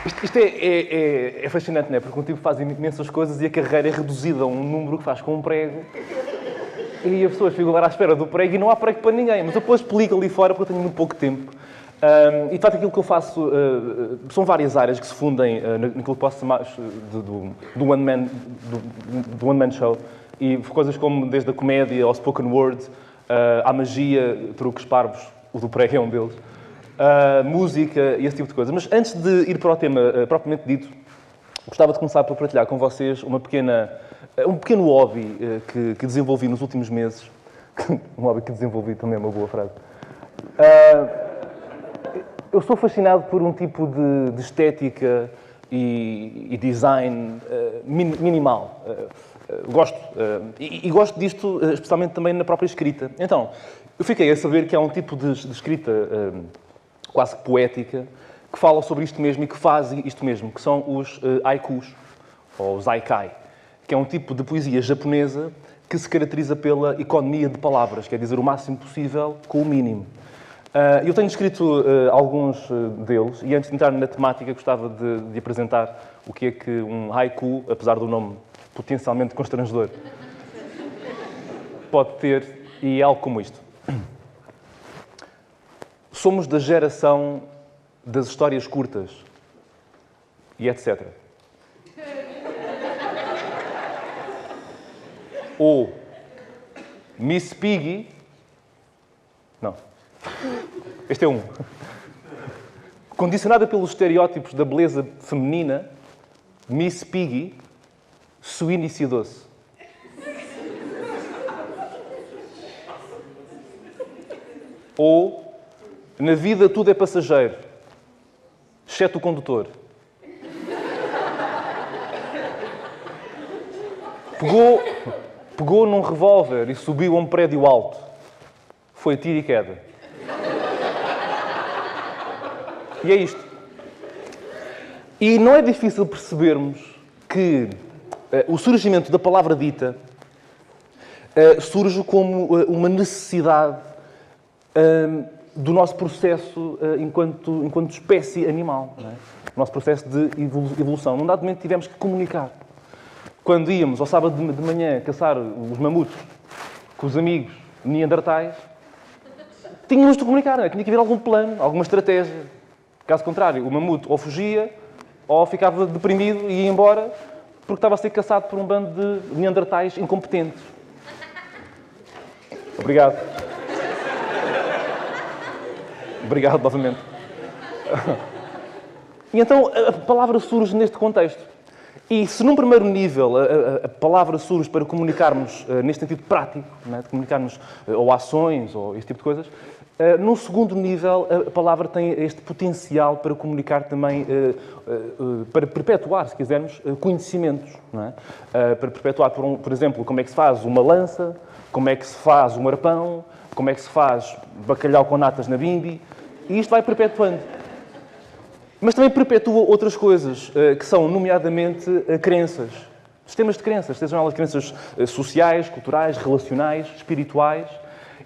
Isto é fascinante, não é? Porque um tipo faz imensas coisas e a carreira é reduzida a um número que faz com um prego. E as pessoas ficam lá à espera do prego e não há prego para ninguém. Mas eu depois explico ali fora porque eu tenho muito pouco tempo. E de facto aquilo que eu faço são várias áreas que se fundem naquilo que posso chamar do one-man show. E coisas como desde a comédia ao spoken word, à magia, truques parvos, o do prego é um deles, música e esse tipo de coisas. Mas antes de ir para o tema propriamente dito, gostava de começar por partilhar com vocês um pequeno hobby que desenvolvi nos últimos meses. Um hobby que desenvolvi também é uma boa frase. Eu sou fascinado por um tipo de estética e design minimal. Gosto. E gosto disto especialmente também na própria escrita. Então, eu fiquei a saber que há um tipo de escrita quase poética que fala sobre isto mesmo e que faz isto mesmo, que são os haikus, ou os haikai, que é um tipo de poesia japonesa que se caracteriza pela economia de palavras, quer dizer, o máximo possível com o mínimo. Eu tenho escrito alguns deles e antes de entrar na temática gostava de apresentar o que é que um haiku, apesar do nome potencialmente constrangedor, pode ter, e é algo como isto. Somos da geração das histórias curtas e etc. Ou Miss Piggy... Não. Este é um. Condicionada pelos estereótipos da beleza feminina, Miss Piggy suicidou-se. Ou na vida tudo é passageiro, exceto o condutor. Pegou num revólver e subiu a um prédio alto. Foi tiro e queda. E é isto. E não é difícil percebermos que o surgimento da palavra dita surge como uma necessidade do nosso processo enquanto espécie animal. Não é? O nosso processo de evolução. Num dado momento tivemos que comunicar. Quando íamos ao sábado de manhã caçar os mamutos com os amigos neandertais, tínhamos de comunicar, não é? Tinha que haver algum plano, alguma estratégia. Caso contrário, o mamute ou fugia ou ficava deprimido e ia embora porque estava a ser caçado por um bando de neandertais incompetentes. Obrigado. Obrigado novamente. E então a palavra surge neste contexto. E se num primeiro nível a palavra surge para comunicarmos neste sentido prático, não é? De comunicarmos ou ações ou este tipo de coisas, num segundo nível a palavra tem este potencial para comunicar também, para perpetuar, se quisermos, conhecimentos. Não é? Para perpetuar, por exemplo, como é que se faz uma lança, como é que se faz um arpão, como é que se faz bacalhau com natas na bimbi, e isto vai perpetuando. Mas também perpetua outras coisas, que são, nomeadamente, crenças. Sistemas de crenças, sejam elas crenças sociais, culturais, relacionais, espirituais.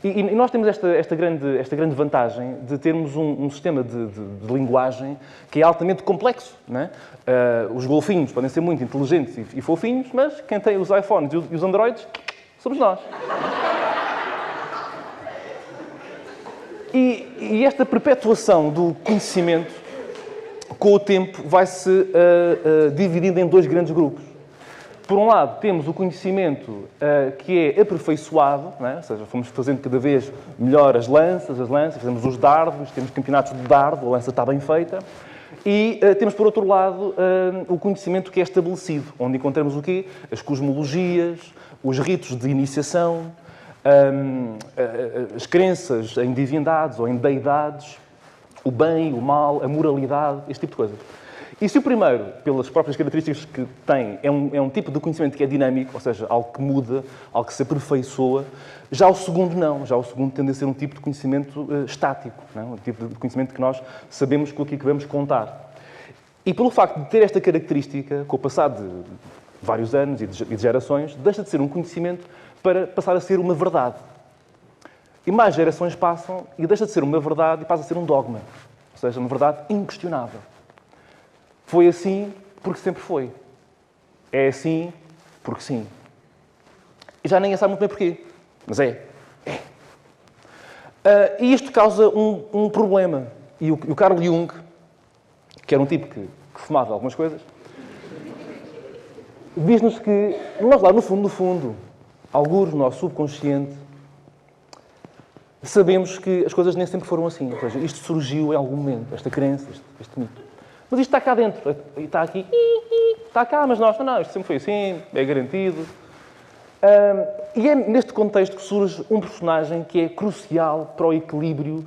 E nós temos esta grande vantagem de termos um sistema de linguagem que é altamente complexo. Não é? Os golfinhos podem ser muito inteligentes e fofinhos, mas quem tem os iPhones e os Androids somos nós. E esta perpetuação do conhecimento, com o tempo, vai-se dividindo em dois grandes grupos. Por um lado, temos o conhecimento que é aperfeiçoado, não é? Ou seja, fomos fazendo cada vez melhor as lanças, fazemos os dardos, temos campeonatos de dardo, a lança está bem feita. E temos, por outro lado, o conhecimento que é estabelecido, onde encontramos o quê? As cosmologias, os ritos de iniciação, as crenças em divindades ou em deidades, o bem, o mal, a moralidade, este tipo de coisas. E se o primeiro, pelas próprias características que tem, é um tipo de conhecimento que é dinâmico, ou seja, algo que muda, algo que se aperfeiçoa, já o segundo não. Já o segundo tende a ser um tipo de conhecimento estático, não é? Um tipo de conhecimento que nós sabemos com o que vamos contar. E pelo facto de ter esta característica, com o passado de vários anos e de gerações, deixa de ser um conhecimento para passar a ser uma verdade. E mais gerações passam e deixa de ser uma verdade e passa a ser um dogma. Ou seja, uma verdade inquestionável. Foi assim porque sempre foi. É assim porque sim. E já ninguém sabe muito bem porquê. Mas é. E isto causa um problema. E o Carl Jung, que era um tipo que fumava algumas coisas, diz-nos que nós lá, no fundo, algures no nosso subconsciente, sabemos que as coisas nem sempre foram assim. Ou seja, isto surgiu em algum momento, esta crença, este mito. Mas isto está cá dentro, e está aqui, está cá, mas nós, não, isto sempre foi assim, é garantido. E é neste contexto que surge um personagem que é crucial para o equilíbrio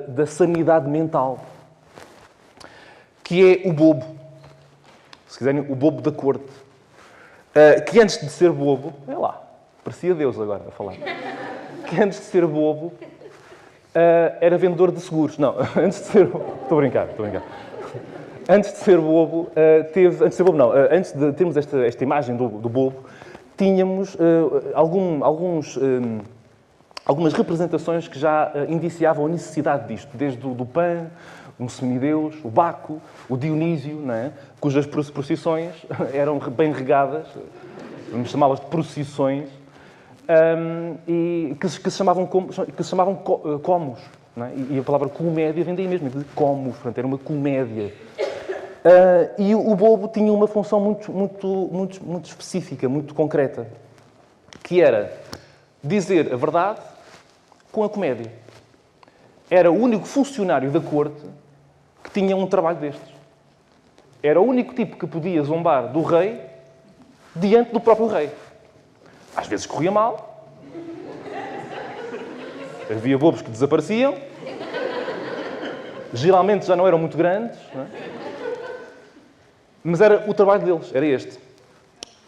da sanidade mental, que é o bobo. Se quiserem, o bobo da corte. Que antes de ser bobo, é lá, parecia Deus agora a falar, que antes de ser bobo era vendedor de seguros. Não, antes de ser... Estou a brincar. Antes de ser bobo, antes de termos esta imagem do bobo, tínhamos algumas representações que já indiciavam a necessidade disto, desde o Pan, um semideus, o Baco, o Dionísio, não é? Cujas procissões eram bem regadas, vamos chamá-las de procissões, e que se chamavam comos. Não é? E a palavra comédia vem daí mesmo, de comos, portanto, era uma comédia. E o bobo tinha uma função muito específica, muito concreta, que era dizer a verdade com a comédia. Era o único funcionário da corte que tinha um trabalho destes. Era o único tipo que podia zombar do rei diante do próprio rei. Às vezes corria mal. Havia bobos que desapareciam. Geralmente já não eram muito grandes. Não é? Mas era o trabalho deles, era este.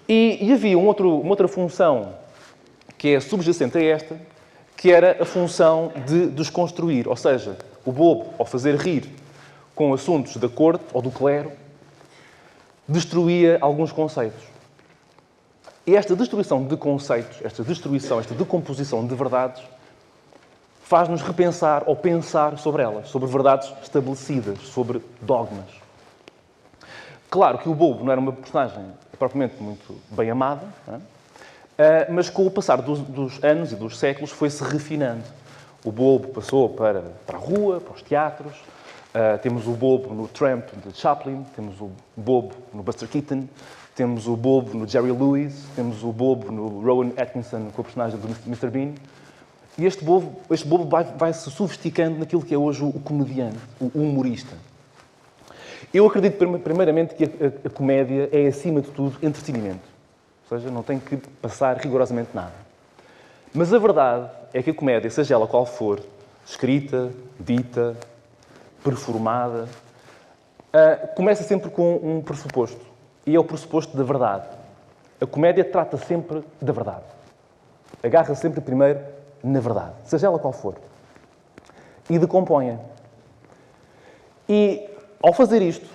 E havia uma outra função que é subjacente a esta, que era a função de desconstruir. Ou seja, o bobo, ao fazer rir com assuntos da corte ou do clero, destruía alguns conceitos. E esta destruição de conceitos, esta decomposição de verdades, faz-nos repensar ou pensar sobre elas, sobre verdades estabelecidas, sobre dogmas. Claro que o bobo não era uma personagem propriamente muito bem amada, não é? Mas com o passar dos anos e dos séculos foi-se refinando. O bobo passou para a rua, para os teatros. Temos o bobo no Tramp de Chaplin, temos o bobo no Buster Keaton, temos o bobo no Jerry Lewis, temos o bobo no Rowan Atkinson com a personagem do Mr. Bean. E este bobo vai se sofisticando naquilo que é hoje o comediante, o humorista. Eu acredito, primeiramente, que a comédia é, acima de tudo, entretenimento. Ou seja, não tem que passar rigorosamente nada. Mas a verdade é que a comédia, seja ela qual for, escrita, dita, performada, começa sempre com um pressuposto. E é o pressuposto da verdade. A comédia trata sempre da verdade. Agarra sempre primeiro na verdade, seja ela qual for. E decompõe-a. E, ao fazer isto,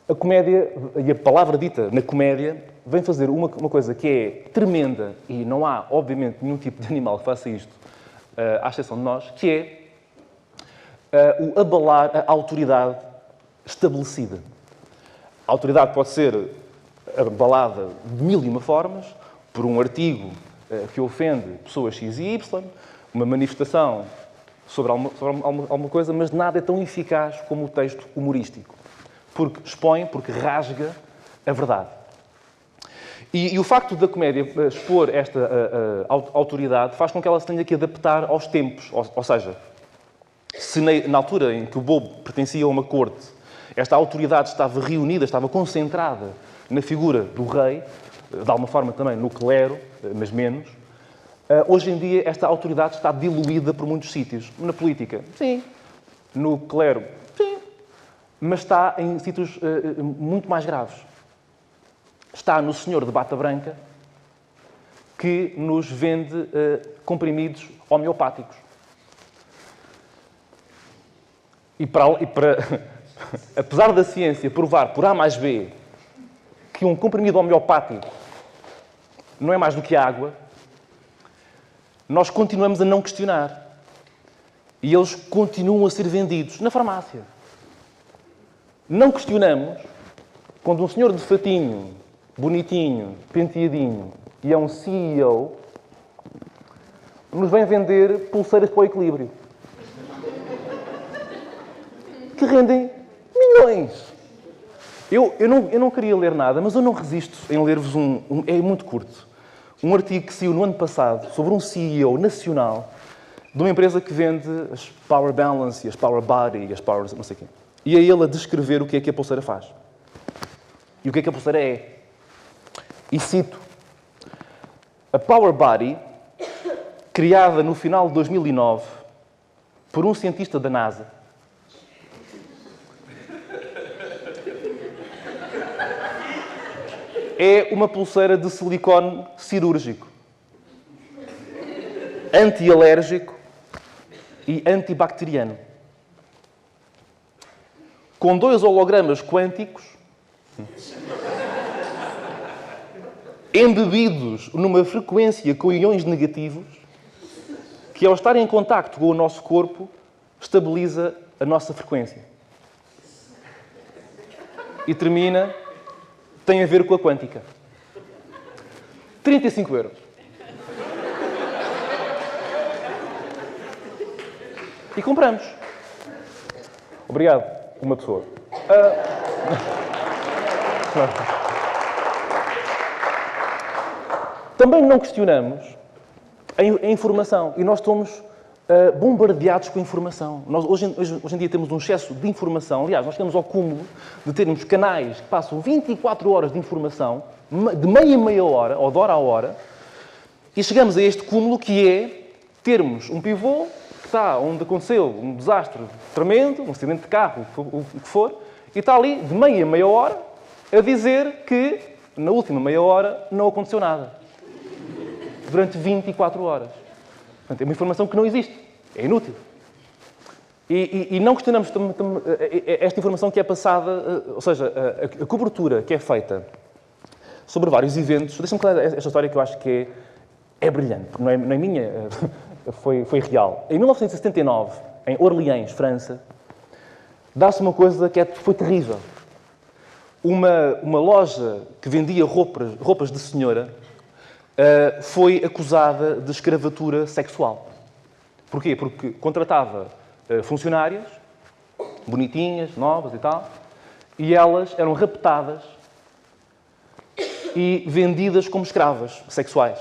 a comédia, e a palavra dita na comédia, vem fazer uma coisa que é tremenda, e não há, obviamente, nenhum tipo de animal que faça isto, à exceção de nós, que é o abalar a autoridade estabelecida. A autoridade pode ser abalada de mil e uma formas, por um artigo que ofende pessoas X e Y, uma manifestação sobre alguma coisa, mas nada é tão eficaz como o texto humorístico. Porque expõe, porque rasga a verdade. E o facto da comédia expor esta autoridade faz com que ela se tenha que adaptar aos tempos. Ou seja, se na altura em que o bobo pertencia a uma corte, esta autoridade estava reunida, estava concentrada na figura do rei, de alguma forma também no clero, mas menos, hoje em dia esta autoridade está diluída por muitos sítios. Na política, sim. No clero, sim. Mas está em sítios muito mais graves. Está no senhor de bata branca que nos vende comprimidos homeopáticos. E para apesar da ciência provar por A mais B que um comprimido homeopático não é mais do que água, nós continuamos a não questionar. E eles continuam a ser vendidos na farmácia, Não questionamos quando um senhor de fatinho, bonitinho, penteadinho e é um CEO, nos vem vender pulseiras para o equilíbrio. Que rendem milhões. Eu não queria ler nada, mas eu não resisto em ler-vos é muito curto. Um artigo que saiu no ano passado sobre um CEO nacional de uma empresa que vende as Power Balance e as Power Body e as Power não sei o quê. E é ele a descrever o que é que a pulseira faz. E o que é que a pulseira é. E cito. A Power Body, criada no final de 2009 por um cientista da NASA, é uma pulseira de silicone cirúrgico, anti-alérgico e antibacteriano, com 2 hologramas quânticos embebidos numa frequência com íons negativos que, ao estar em contacto com o nosso corpo, estabiliza a nossa frequência. E termina, tem a ver com a quântica. 35 euros. E compramos. Obrigado, uma pessoa. Também não questionamos a informação. E nós estamos bombardeados com informação. Nós, hoje em dia temos um excesso de informação. Aliás, nós chegamos ao cúmulo de termos canais que passam 24 horas de informação, de meia em meia hora, ou de hora a hora, e chegamos a este cúmulo que é termos um pivô que está onde aconteceu um desastre tremendo, um acidente de carro, o que for, e está ali de meia em meia hora a dizer que na última meia hora não aconteceu nada. Durante 24 horas. Portanto, é uma informação que não existe. É inútil. E não questionamos esta informação que é passada, ou seja, a cobertura que é feita sobre vários eventos. Deixa-me contar esta história que eu acho que é brilhante, porque não é minha, foi real. Em 1979, em Orleans, França, dá-se uma coisa que foi terrível. Uma loja que vendia roupas de senhora foi acusada de escravatura sexual. Porquê? Porque contratava funcionárias, bonitinhas, novas e tal, e elas eram raptadas e vendidas como escravas sexuais.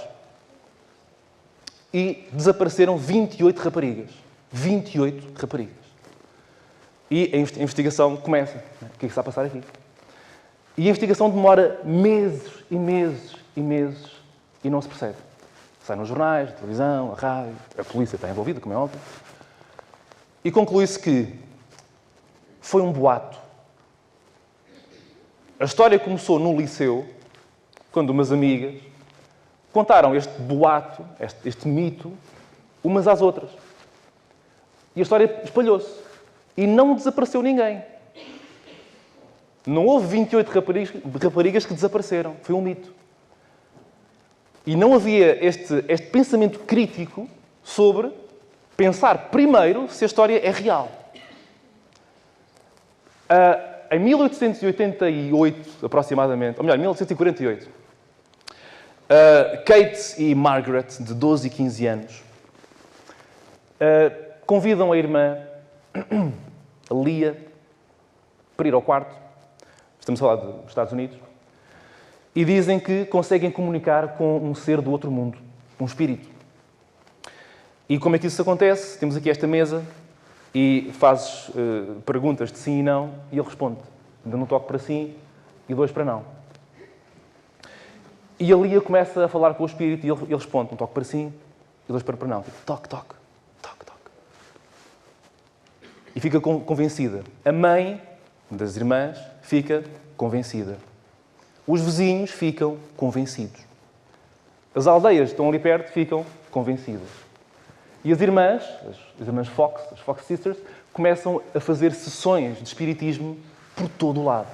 E desapareceram 28 raparigas. 28 raparigas. E a investigação começa. O que é que está a passar aqui? E a investigação demora meses e meses e meses e não se percebe. Sai nos jornais, na televisão, na rádio, a polícia está envolvida, como é óbvio. E conclui-se que foi um boato. A história começou no liceu, quando umas amigas contaram este boato, este mito, umas às outras. E a história espalhou-se. E não desapareceu ninguém. Não houve 28 raparigas que desapareceram. Foi um mito. E não havia este pensamento crítico sobre pensar primeiro se a história é real. Em 1888, aproximadamente, ou melhor, em 1848, Kate e Margaret, de 12 e 15 anos, convidam a irmã, a Lia, para ir ao quarto. Estamos a falar dos Estados Unidos. E dizem que conseguem comunicar com um ser do outro mundo, um espírito. E como é que isso acontece? Temos aqui esta mesa e fazes perguntas de sim e não e ele responde, dando um toque para sim e 2 para não. E a Lia começa a falar com o espírito e ele responde, um toque para sim e 2 para não. Tipo, toque, toque, toque, toque. E fica convencida. A mãe das irmãs fica convencida. Os vizinhos ficam convencidos. As aldeias que estão ali perto ficam convencidas. E as irmãs Fox, as Fox Sisters, começam a fazer sessões de espiritismo por todo o lado.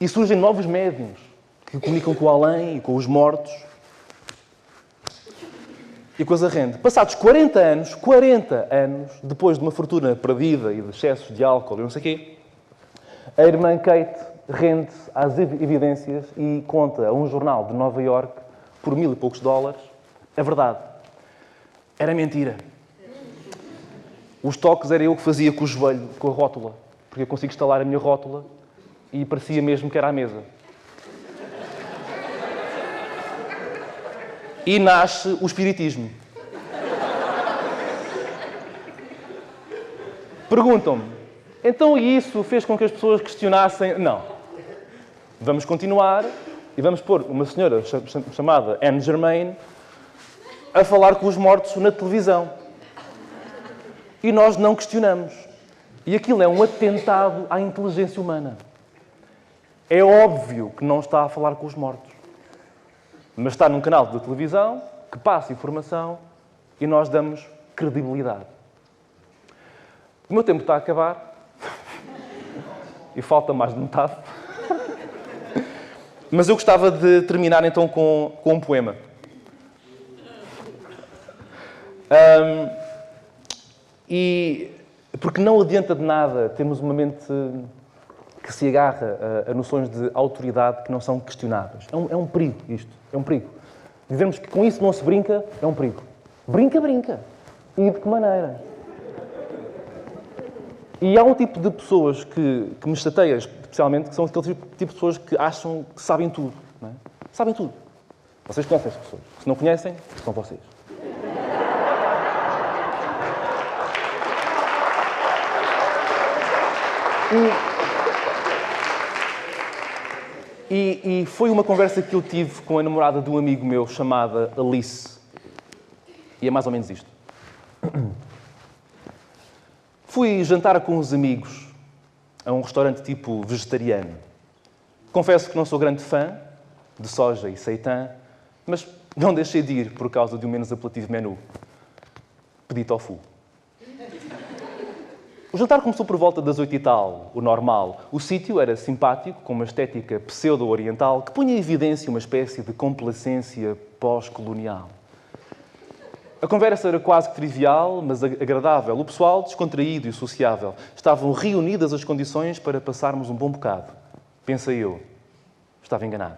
E surgem novos médiuns que comunicam com o além e com os mortos. E a coisa rende. Passados 40 anos, depois de uma fortuna perdida e de excessos de álcool e não sei o quê, a irmã Kate rende às evidências e conta a um jornal de Nova Iorque, por $1000 e poucos, a verdade. Era mentira. Os toques era eu que fazia com o joelho, com a rótula, porque eu consigo instalar a minha rótula e parecia mesmo que era à mesa. E nasce o espiritismo. Perguntam-me, então isso fez com que as pessoas questionassem? Não. Vamos continuar e vamos pôr uma senhora chamada Anne Germain a falar com os mortos na televisão. E nós não questionamos. E aquilo é um atentado à inteligência humana. É óbvio que não está a falar com os mortos. Mas está num canal de televisão que passa informação e nós damos credibilidade. O meu tempo está a acabar e falta mais de metade. Mas eu gostava de terminar então com um poema. E porque não adianta de nada termos uma mente que se agarra a noções de autoridade que não são questionáveis. É um perigo isto. É um perigo. Dizermos que com isso não se brinca é um perigo. Brinca, brinca. E de que maneira? E há um tipo de pessoas que me chateia especialmente, que são aquele tipo de pessoas que acham que sabem tudo. Não é? Sabem tudo. Vocês conhecem as pessoas. Se não conhecem, são vocês. E foi uma conversa que eu tive com a namorada de um amigo meu chamada Alice. E é mais ou menos isto. Fui jantar com uns amigos a um restaurante tipo vegetariano. Confesso que não sou grande fã de soja e seitã, mas não deixei de ir por causa de um menos apelativo menu. Pedi tofu. O jantar começou por volta das 8 e tal, o normal. O sítio era simpático, com uma estética pseudo-oriental que punha em evidência uma espécie de complacência pós-colonial. A conversa era quase que trivial, mas agradável. O pessoal, descontraído e sociável, estavam reunidas as condições para passarmos um bom bocado. Pensei eu. Estava enganado.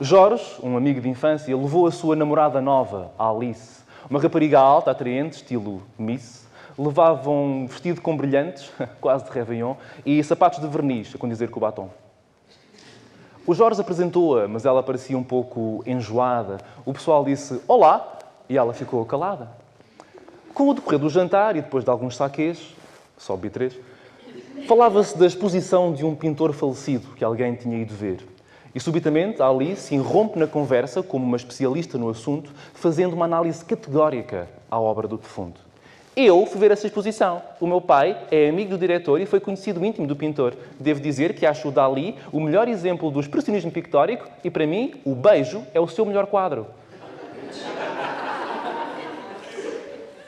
Jorge, um amigo de infância, levou a sua namorada nova, a Alice, uma rapariga alta, atraente, estilo Miss. Levava um vestido com brilhantes, quase de Réveillon, e sapatos de verniz, a condizer com o batom. O Jorge apresentou-a, mas ela parecia um pouco enjoada. O pessoal disse olá, e ela ficou calada. Com o decorrer do jantar e depois de alguns saquês, só bebi 3, falava-se da exposição de um pintor falecido que alguém tinha ido ver. E subitamente a Alice irrompe na conversa como uma especialista no assunto, fazendo uma análise categórica à obra do defunto. Eu fui ver essa exposição. O meu pai é amigo do diretor e foi conhecido íntimo do pintor. Devo dizer que acho o Dalí o melhor exemplo do expressionismo pictórico e, para mim, o Beijo é o seu melhor quadro.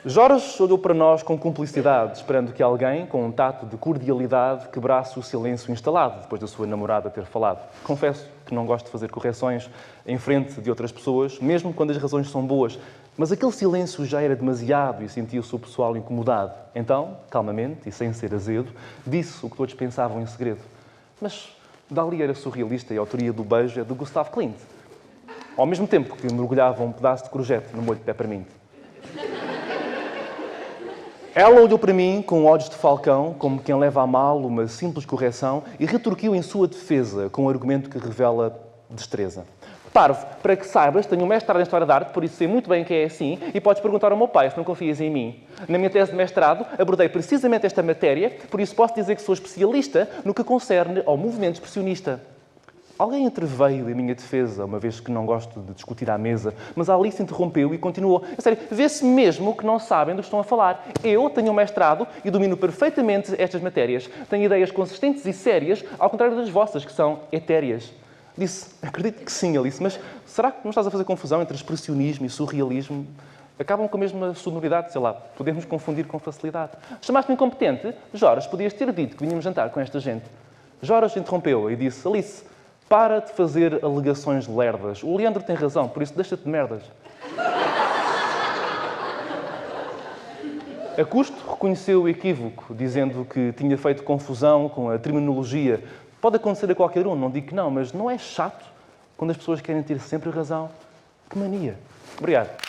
Jorge olhou para nós com cumplicidade, esperando que alguém, com um tato de cordialidade, quebrasse o silêncio instalado depois da sua namorada ter falado. Confesso que não gosto de fazer correções em frente de outras pessoas, mesmo quando as razões são boas. Mas aquele silêncio já era demasiado e sentia-se o pessoal incomodado. Então, calmamente e sem ser azedo, disse o que todos pensavam em segredo. Mas Dalí era surrealista e a autoria do Beijo é de Gustav Klimt. Ao mesmo tempo que mergulhava um pedaço de courgette no molho de peppermint. Ela olhou para mim com olhos de falcão, como quem leva a mal uma simples correção, e retorquiu em sua defesa com um argumento que revela destreza. Parvo, para que saibas, tenho um mestrado em História da Arte, por isso sei muito bem que é assim, e podes perguntar ao meu pai se não confias em mim. Na minha tese de mestrado, abordei precisamente esta matéria, por isso posso dizer que sou especialista no que concerne ao movimento expressionista. Alguém interveio em minha defesa, uma vez que não gosto de discutir à mesa, mas a Alice interrompeu e continuou. A sério, vê-se mesmo que não sabem do que estão a falar. Eu tenho um mestrado e domino perfeitamente estas matérias. Tenho ideias consistentes e sérias, ao contrário das vossas, que são etéreas. Disse, acredito que sim, Alice, mas será que não estás a fazer confusão entre expressionismo e surrealismo? Acabam com a mesma sonoridade, sei lá, podemos confundir com facilidade. Chamaste-me incompetente? Jorge, podias ter dito que vinhamos jantar com esta gente. Jorge interrompeu e disse, Alice, para de fazer alegações lerdas. O Leandro tem razão, por isso deixa-te de merdas. A Custo reconheceu o equívoco, dizendo que tinha feito confusão com a terminologia. Pode acontecer a qualquer um, não digo que não, mas não é chato quando as pessoas querem ter sempre razão? Que mania. Obrigado.